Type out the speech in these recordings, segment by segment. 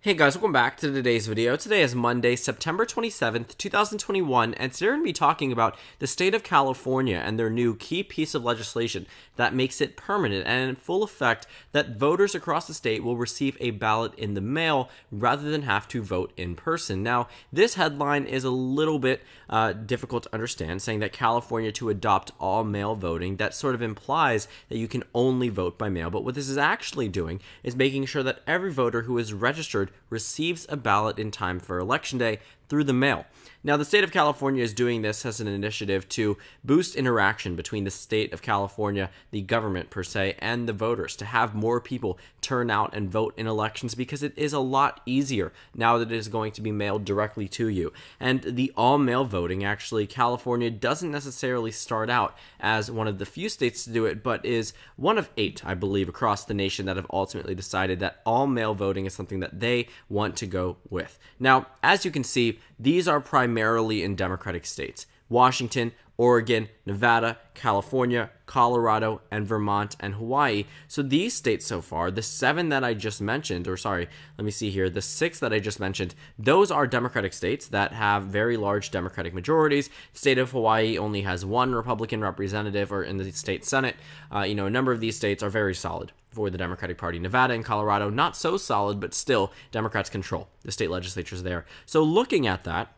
Hey guys, welcome back to today's video. Today is Monday, September 27th, 2021, and today we're going to be talking about the state of California and their new key piece of legislation that makes it permanent and in full effect that voters across the state will receive a ballot in the mail rather than have to vote in person. Now, this headline is a little bit difficult to understand, saying that California to adopt all mail voting. That sort of implies that you can only vote by mail, but what this is actually doing is making sure that every voter who is registered receives a ballot in time for Election Day through the mail. Now, the state of California is doing this as an initiative to boost interaction between the state of California, the government per se, and the voters, to have more people turn out and vote in elections because it is a lot easier now that it is going to be mailed directly to you. And the all-mail voting, actually, California doesn't necessarily start out as one of the few states to do it, but is one of 8, I believe, across the nation that have ultimately decided that all-mail voting is something that they want to go with. Now, as you can see, these are primarily in Democratic states: Washington, Oregon, Nevada, California, Colorado, and Vermont, and Hawaii. So these states so far, the 7 that I just mentioned, or sorry, let me see here, the 6 that I just mentioned, those are Democratic states that have very large Democratic majorities. The state of Hawaii only has 1 Republican representative, or in the state Senate. A number of these states are very solid for the Democratic Party. Nevada and Colorado, not so solid, but still, Democrats control the state legislatures there. So looking at that,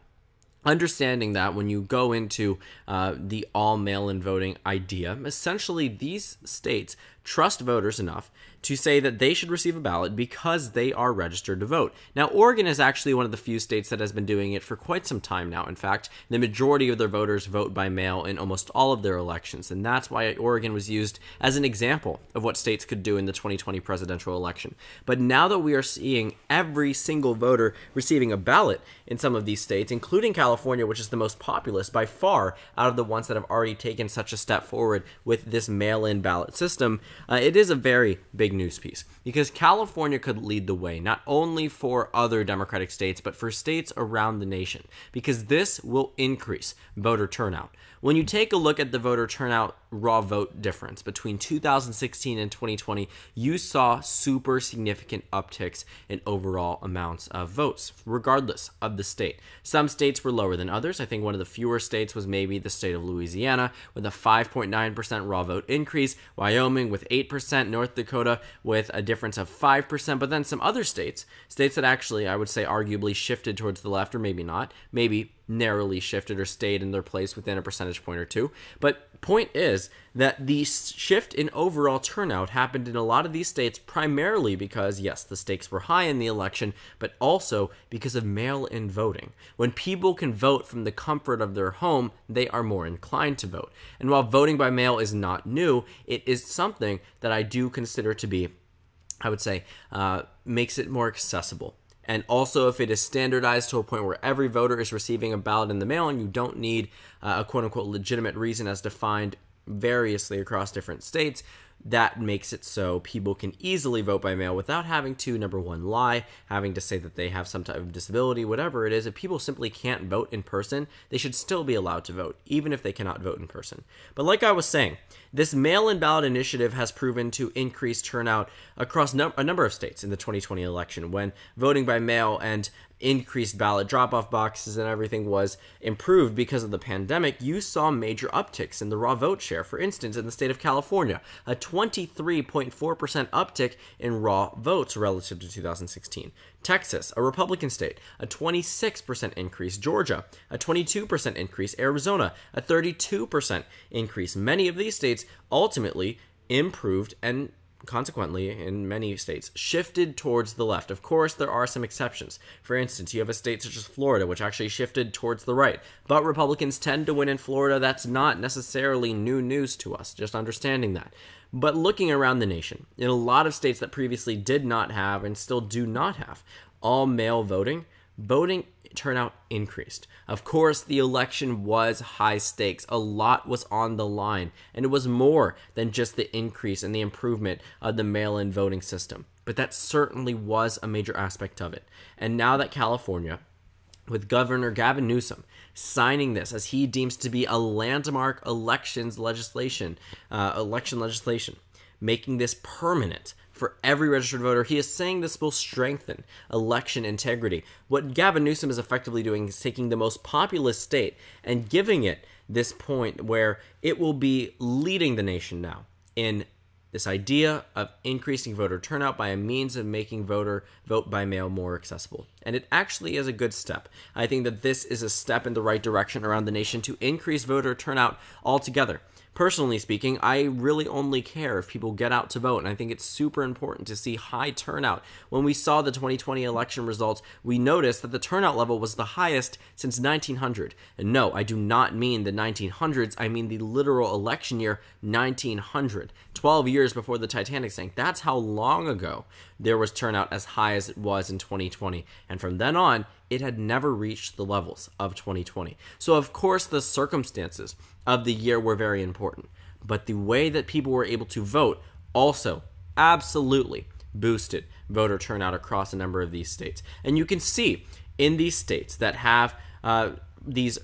understanding that when you go into the all mail-in voting idea, essentially these states trust voters enough to say that they should receive a ballot because they are registered to vote. Now, Oregon is actually one of the few states that has been doing it for quite some time now. In fact, the majority of their voters vote by mail in almost all of their elections, and that's why Oregon was used as an example of what states could do in the 2020 presidential election. But now that we are seeing every single voter receiving a ballot in some of these states, including California, which is the most populous by far out of the ones that have already taken such a step forward with this mail-in ballot system, it is a very big news piece because California could lead the way not only for other Democratic states but for states around the nation, because this will increase voter turnout. When you take a look at the voter turnout raw vote difference between 2016 and 2020, you saw super significant upticks in overall amounts of votes, regardless of the state. Some states were lower than others. I think one of the fewer states was maybe the state of Louisiana with a 5.9% raw vote increase, Wyoming with 8%, North Dakota with a difference of 5%, but then some other states that actually, I would say, arguably shifted towards the left, or maybe not, maybe narrowly shifted or stayed in their place within a percentage point or two. But point is that the shift in overall turnout happened in a lot of these states primarily because, yes, the stakes were high in the election, but also because of mail-in voting. When people can vote from the comfort of their home, they are more inclined to vote. And while voting by mail is not new, it is something that I do consider to be, I would say, makes it more accessible. And also, if it is standardized to a point where every voter is receiving a ballot in the mail and you don't need a quote-unquote legitimate reason as defined variously across different states, that makes it so people can easily vote by mail without having to, number one, lie, having to say that they have some type of disability, whatever it is. If people simply can't vote in person, they should still be allowed to vote, even if they cannot vote in person. But like I was saying, this mail-in ballot initiative has proven to increase turnout across a number of states in the 2020 election when voting by mail and increased ballot drop-off boxes and everything was improved because of the pandemic. You saw major upticks in the raw vote share. For instance, in the state of California, a 23.4% uptick in raw votes relative to 2016. Texas, a Republican state, a 26% increase. Georgia, a 22% increase. Arizona, a 32% increase. Many of these states ultimately improved and consequently, in many states, shifted towards the left. Of course, there are some exceptions. For instance, you have a state such as Florida, which actually shifted towards the right. But Republicans tend to win in Florida. That's not necessarily new news to us, just understanding that. But looking around the nation, in a lot of states that previously did not have and still do not have all-mail voting, voting turnout increased. Of course, the election was high stakes. A lot was on the line, and it was more than just the increase and the improvement of the mail-in voting system. But that certainly was a major aspect of it. And now that California, with Governor Gavin Newsom signing this as he deems to be a landmark election legislation, making this permanent for every registered voter. He is saying this will strengthen election integrity. What Gavin Newsom is effectively doing is taking the most populous state and giving it this point where it will be leading the nation now in this idea of increasing voter turnout by a means of making vote by mail more accessible. And it actually is a good step. I think that this is a step in the right direction around the nation to increase voter turnout altogether. Personally speaking, I really only care if people get out to vote, and I think it's super important to see high turnout. When we saw the 2020 election results, we noticed that the turnout level was the highest since 1900. And no, I do not mean the 1900s, I mean the literal election year 1900. 12 years before the Titanic sank. That's how long ago there was turnout as high as it was in 2020. And from then on, it had never reached the levels of 2020. So of course the circumstances of the year were very important, but the way that people were able to vote also absolutely boosted voter turnout across a number of these states. And you can see in these states that have these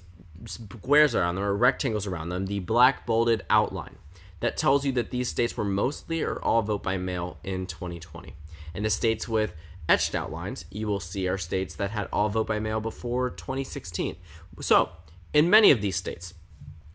squares around them or rectangles around them, the black bolded outline that tells you that these states were mostly or all vote by mail in 2020. And the states with etched outlines, you will see, are states that had all vote by mail before 2016. So, in many of these states,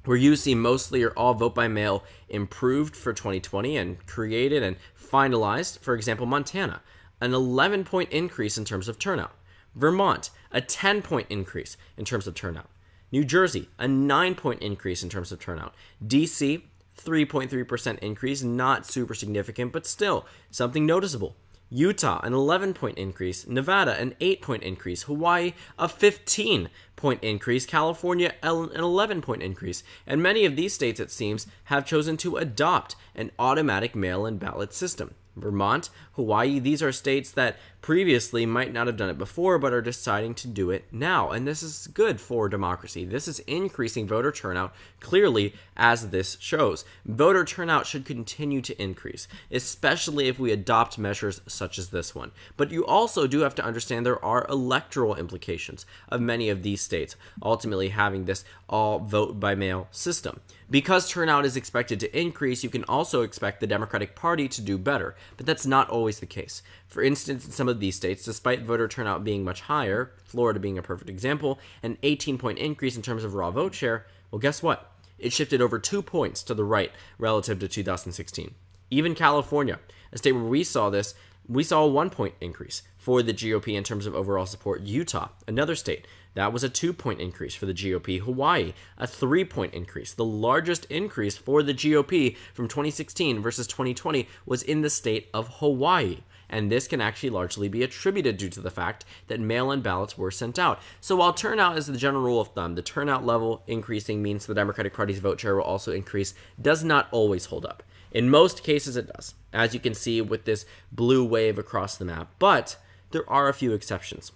where you see mostly or all vote by mail improved for 2020 and created and finalized, for example, Montana, an 11-point increase in terms of turnout. Vermont, a 10-point increase in terms of turnout. New Jersey, a 9-point increase in terms of turnout. DC, 3.3% increase, not super significant, but still something noticeable. Utah, an 11-point increase. Nevada, an 8-point increase. Hawaii, a 15-point increase. California, an 11-point increase. And many of these states, it seems, have chosen to adopt an automatic mail-in ballot system. Vermont, Hawaii, these are states that previously might not have done it before, but are deciding to do it now. And this is good for democracy. This is increasing voter turnout, clearly, as this shows. Voter turnout should continue to increase, especially if we adopt measures such as this one. But you also do have to understand there are electoral implications of many of these states ultimately having this all vote by mail system. Because turnout is expected to increase, you can also expect the Democratic Party to do better, but that's not always the case. For instance, in some of these states, despite voter turnout being much higher, Florida being a perfect example, an 18-point increase in terms of raw vote share, well, guess what? It shifted over 2 points to the right relative to 2016. Even California, a state where we saw this, we saw a 1-point increase for the GOP in terms of overall support. Utah, another state, that was a 2-point increase for the GOP. Hawaii, a 3-point increase. The largest increase for the GOP from 2016 versus 2020 was in the state of Hawaii. And this can actually largely be attributed due to the fact that mail-in ballots were sent out. So while turnout is the general rule of thumb, the turnout level increasing means the Democratic Party's vote share will also increase, does not always hold up. In most cases it does, as you can see with this blue wave across the map. But there are a few exceptions.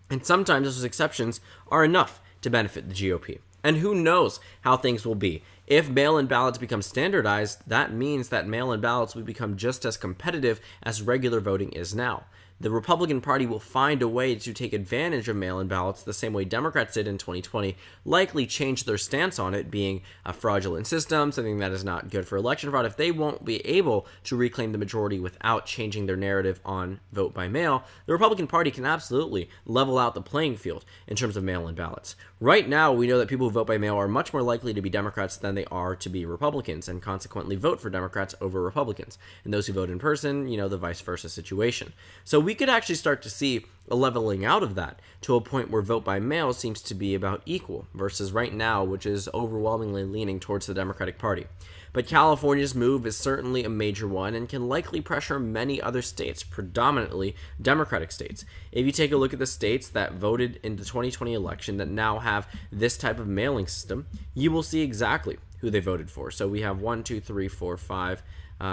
And sometimes those exceptions are enough to benefit the GOP. And who knows how things will be. If mail-in ballots become standardized, that means that mail-in ballots will become just as competitive as regular voting is now. The Republican Party will find a way to take advantage of mail-in ballots the same way Democrats did in 2020, likely change their stance on it being a fraudulent system, something that is not good for election fraud. If they won't be able to reclaim the majority without changing their narrative on vote by mail, the Republican Party can absolutely level out the playing field in terms of mail-in ballots. Right now, we know that people who vote by mail are much more likely to be Democrats than they are to be Republicans, and consequently vote for Democrats over Republicans. And those who vote in person, you know, the vice versa situation. So we could actually start to see a leveling out of that to a point where vote by mail seems to be about equal versus right now, which is overwhelmingly leaning towards the Democratic Party. But California's move is certainly a major one and can likely pressure many other states, predominantly Democratic states. If you take a look at the states that voted in the 2020 election that now have this type of mailing system, you will see exactly who they voted for. So we have 1, 2, 3, 4, 5,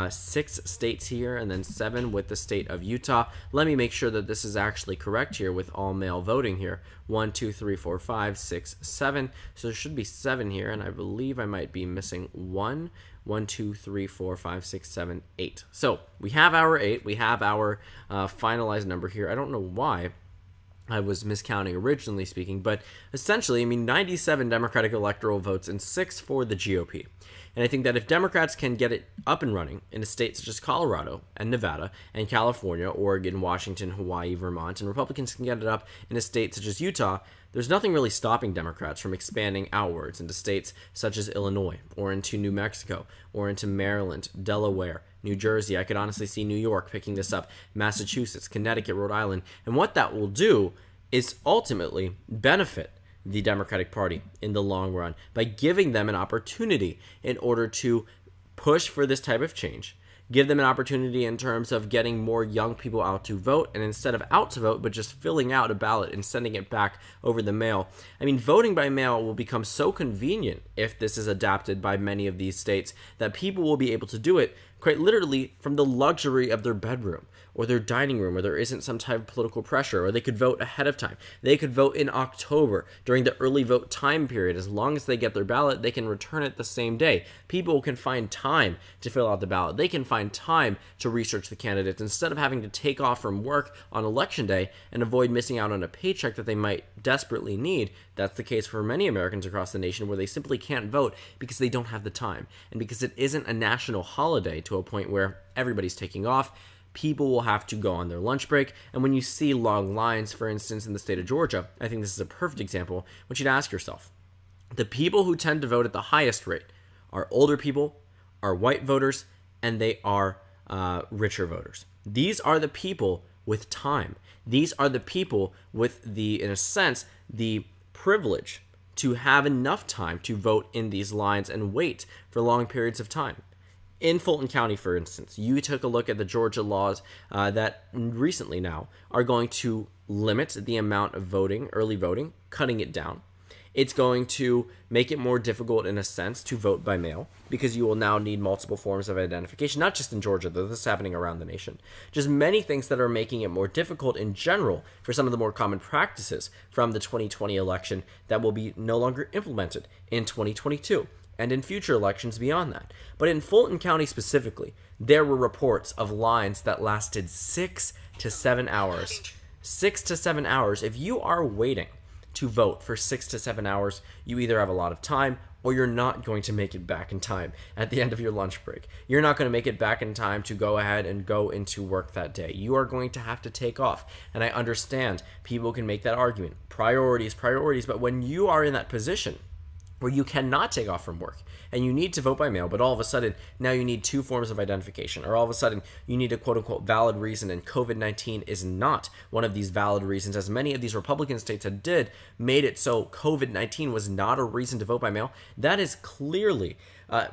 6 states here, and then 7 with the state of Utah. Let me make sure that this is actually correct here with all mail voting here. 1, 2, 3, 4, 5, 6, 7. So there should be 7 here, and I believe I might be missing 1. 1, 2, 3, 4, 5, 6, 7, 8. So we have our 8. We have our finalized number here. I don't know why I was miscounting originally speaking, but essentially, I mean, 97 Democratic electoral votes and 6 for the GOP. And I think that if Democrats can get it up and running in a state such as Colorado and Nevada and California, Oregon, Washington, Hawaii, Vermont, and Republicans can get it up in a state such as Utah, there's nothing really stopping Democrats from expanding outwards into states such as Illinois, or into New Mexico, or into Maryland, Delaware, New Jersey. I could honestly see New York picking this up, Massachusetts, Connecticut, Rhode Island. And what that will do is ultimately benefit the Democratic Party in the long run by giving them an opportunity in order to push for this type of change, give them an opportunity in terms of getting more young people out to vote, and instead of out to vote, but just filling out a ballot and sending it back over the mail. I mean, voting by mail will become so convenient if this is adapted by many of these states that people will be able to do it quite literally from the luxury of their bedroom or their dining room, where there isn't some type of political pressure, or they could vote ahead of time. They could vote in October during the early vote time period. As long as they get their ballot, they can return it the same day. People can find time to fill out the ballot. They can find time to research the candidates instead of having to take off from work on election day and avoid missing out on a paycheck that they might desperately need. That's the case for many Americans across the nation, where they simply can't vote because they don't have the time, and because it isn't a national holiday to a point where everybody's taking off. People will have to go on their lunch break. And when you see long lines, for instance, in the state of Georgia, I think this is a perfect example. I want you to ask yourself, the people who tend to vote at the highest rate are older people, are white voters, and they are richer voters. These are the people with time. These are the people with in a sense, the privilege to have enough time to vote in these lines and wait for long periods of time. In Fulton County, for instance, you took a look at the Georgia laws that recently now are going to limit the amount of voting, early voting, cutting it down. It's going to make it more difficult, in a sense, to vote by mail, because you will now need multiple forms of identification, not just in Georgia, though this is happening around the nation. Just many things that are making it more difficult in general for some of the more common practices from the 2020 election that will be no longer implemented in 2022. And in future elections beyond that. But in Fulton County specifically, there were reports of lines that lasted 6 to 7 hours. 6 to 7 hours. If you are waiting to vote for 6 to 7 hours, you either have a lot of time or you're not going to make it back in time at the end of your lunch break. You're not going to make it back in time to go ahead and go into work that day. You are going to have to take off. And I understand people can make that argument. Priorities, but when you are in that position where you cannot take off from work and you need to vote by mail, but all of a sudden now you need 2 forms of identification, or all of a sudden you need a quote-unquote valid reason, and COVID-19 is not one of these valid reasons, as many of these Republican states made it so COVID-19 was not a reason to vote by mail. That is clearly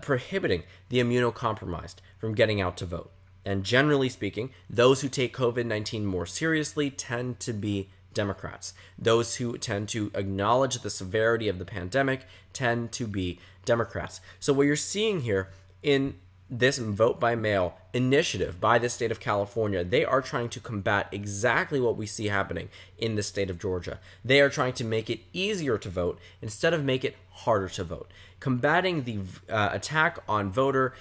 prohibiting the immunocompromised from getting out to vote. And generally speaking, those who take COVID-19 more seriously tend to be Democrats. Those who tend to acknowledge the severity of the pandemic tend to be Democrats. So what you're seeing here in this vote by mail initiative by the state of California, they are trying to combat exactly what we see happening in the state of Georgia. They are trying to make it easier to vote instead of make it harder to vote. Combating the attack on voter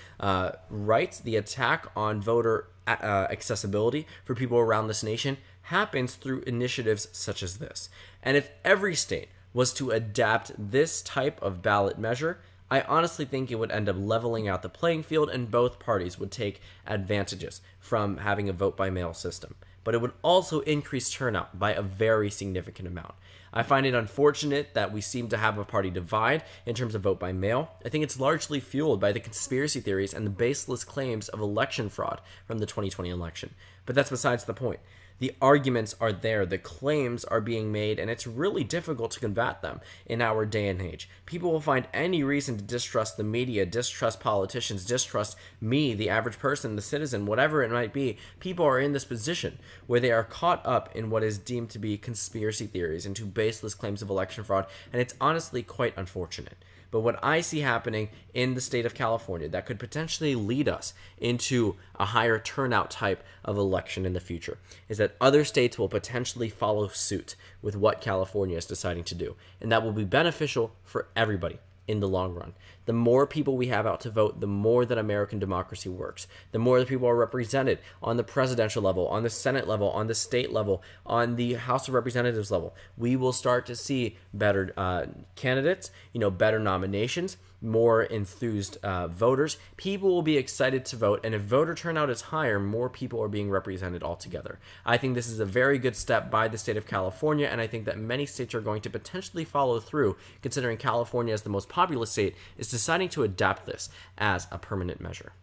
rights, the attack on voter accessibility for people around this nation happens through initiatives such as this. And if every state was to adapt this type of ballot measure, I honestly think it would end up leveling out the playing field, and both parties would take advantages from having a vote by mail system. But it would also increase turnout by a very significant amount. I find it unfortunate that we seem to have a party divide in terms of vote by mail. I think it's largely fueled by the conspiracy theories and the baseless claims of election fraud from the 2020 election. But that's besides the point. The arguments are there, the claims are being made, and it's really difficult to combat them in our day and age. People will find any reason to distrust the media, distrust politicians, distrust me, the average person, the citizen, whatever it might be. People are in this position where they are caught up in what is deemed to be conspiracy theories and to baseless claims of election fraud, and it's honestly quite unfortunate. But what I see happening in the state of California that could potentially lead us into a higher turnout type of election in the future is that other states will potentially follow suit with what California is deciding to do. And that will be beneficial for everybody in the long run. The more people we have out to vote, the more that American democracy works. The more that people are represented on the presidential level, on the Senate level, on the state level, on the House of Representatives level. We will start to see better candidates, better nominations, more enthused voters. People will be excited to vote, and if voter turnout is higher, more people are being represented altogether. I think this is a very good step by the state of California, and I think that many states are going to potentially follow through, considering California as the most populous state is deciding to adopt this as a permanent measure.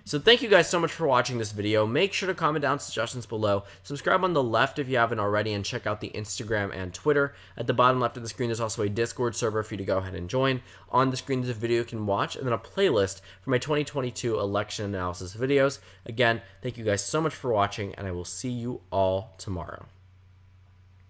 So thank you guys so much for watching this video. Make sure to comment down suggestions below. Subscribe on the left if you haven't already, and check out the Instagram and Twitter. At the bottom left of the screen, there's also a Discord server for you to go ahead and join. On the screen, there's a video you can watch, and then a playlist for my 2022 election analysis videos. Again, thank you guys so much for watching, and I will see you all tomorrow.